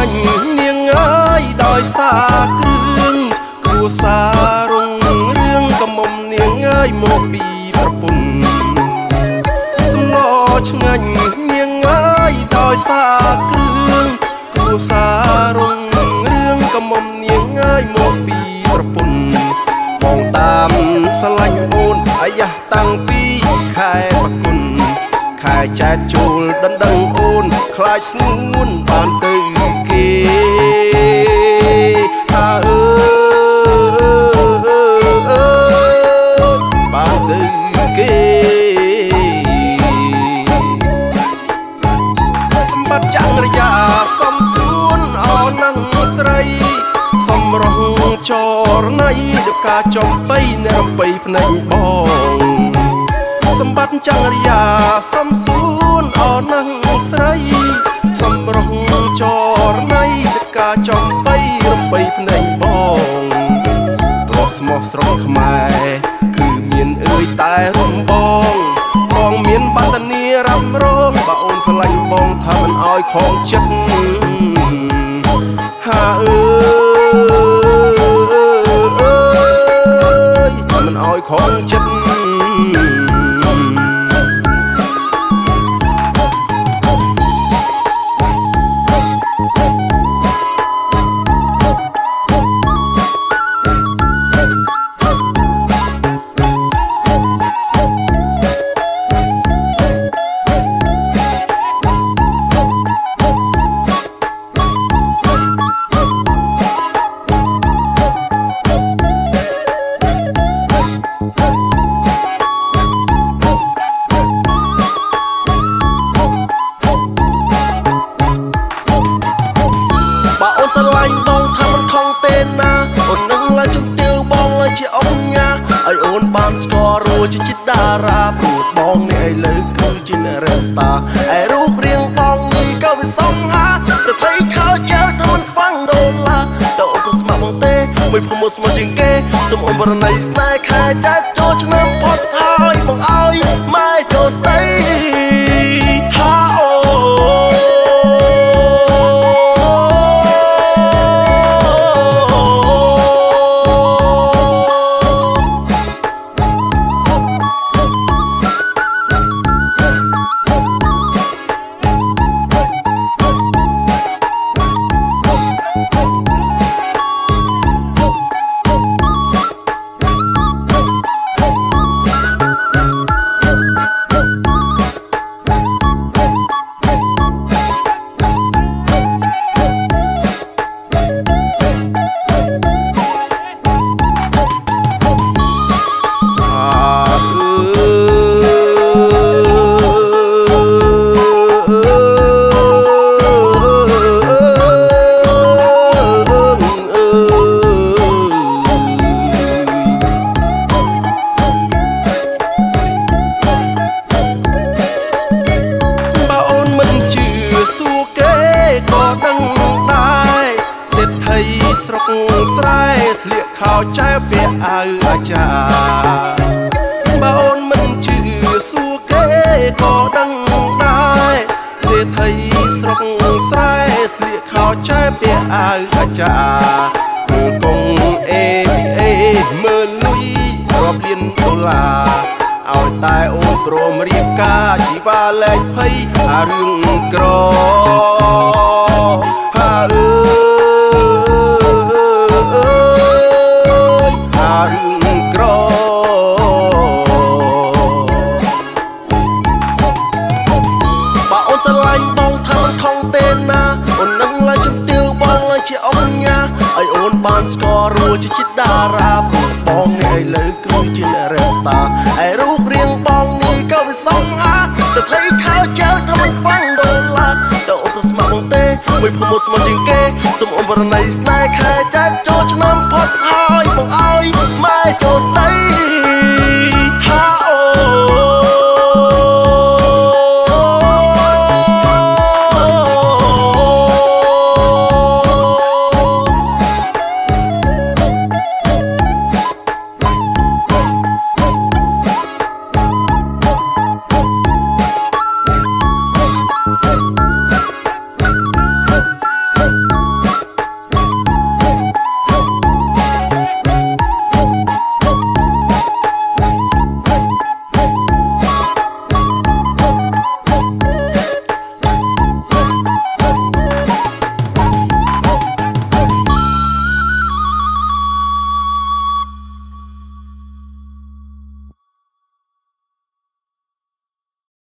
ញនាងអើយដោយសារគ្រឿងគ្រួសាររុងរឿងកុំមុំនាងអើយមកពីប្រពន្ធសំឡឆ្ងាញ់នាងអើយដោយសារគ្រឿងគ្រួសាររុងរឿងកុំមុំនាងអើយមកពីប្រពន្ធបងតាមស្រឡាញ់អូនអាយ៉ាតាំងពីខែបគុណខែចែកចូលដណ្ដឹងអូនខ្លាចស្ងួនបានទៅគេថាបានទៅគេសម្បត្តិចង្រយាសំសួនអរនឹងស្រីសំរងចរណៃដូចការចំបីនៅរំបីភ្នែកបងសម្បត្តិចង្រយាសំសួនអរនឹងស្រីសំរងចរណៃដូចការចំបីរំបីភ្នែកបងព្រោះស្មោះស្រង់ខ្មែរគឺមានអើយតែរំបងបងមានបត្តនីរ៉ាំរងបើអូនស្រឡាញ់បងថាមិនអោយខំចិត្តហាអើយថាមិនអោយខំចិត្តស្រឡាញ់បងថាមិនខំទេណាអូននឹងឡើងជំទាវបងឡើងជាអង្គញាឲ្យអូនបានស្គាល់រួចជាតារាព្រោះបងនេះឥឡូវគឺជាអ្នករ៉េស្តាឯរូបរាងបងនេះក៏វាសំហាស្ត្រីខោចៅទៅមិនខ្វាំងដុល្លារតើអូនប្រស្មាក់បងទេមួយភូមិស្មោះជាងគេសូមអូនបរណៃស្នេហ៍ខែចែកចូលឆ្នាំផុតហើយបងឲ្យម៉ែចូលស្ដីហាអូស្រុកស្រែស្លៀកខោចែវពាក់អាវអាចារ្យបើអូនមិនជឿសួរគេក៏ដឹងដែរសេដ្ឋីស្រុកស្រែស្លៀកខោចែវពាក់អាវអាចារ្យមើលកងABAមើលលុយរាប់លានដុល្លារឲ្យតែអូនព្រមរៀបការជីវ៉ាលែងភ័យអារឿងក្រហាអើរឿងក្របើអូនស្រឡាញ់បងថាមិនខំទេណាអូននឹងឡើងជំទាវបងឡើងជាអង្គញាឲ្យអូនបានស្គាល់រួចជាតារាព្រោះបងនេះឥឡូវគឺជាអ្នករ៉េស្តាឯរូបរាងបងនេះក៏វាសំហាស្ត្រីខោចៅថាមិនខ្វាំងដុល្លារតើអូនប្រស្មាក់បងទេមួយភូមិស្មោះជាងគេសូមអូនបរណៃស្នេហ៍ខែចែកចូលឆ្នាំផុតហើយបងឲ្យម៉ែចូលស្ដី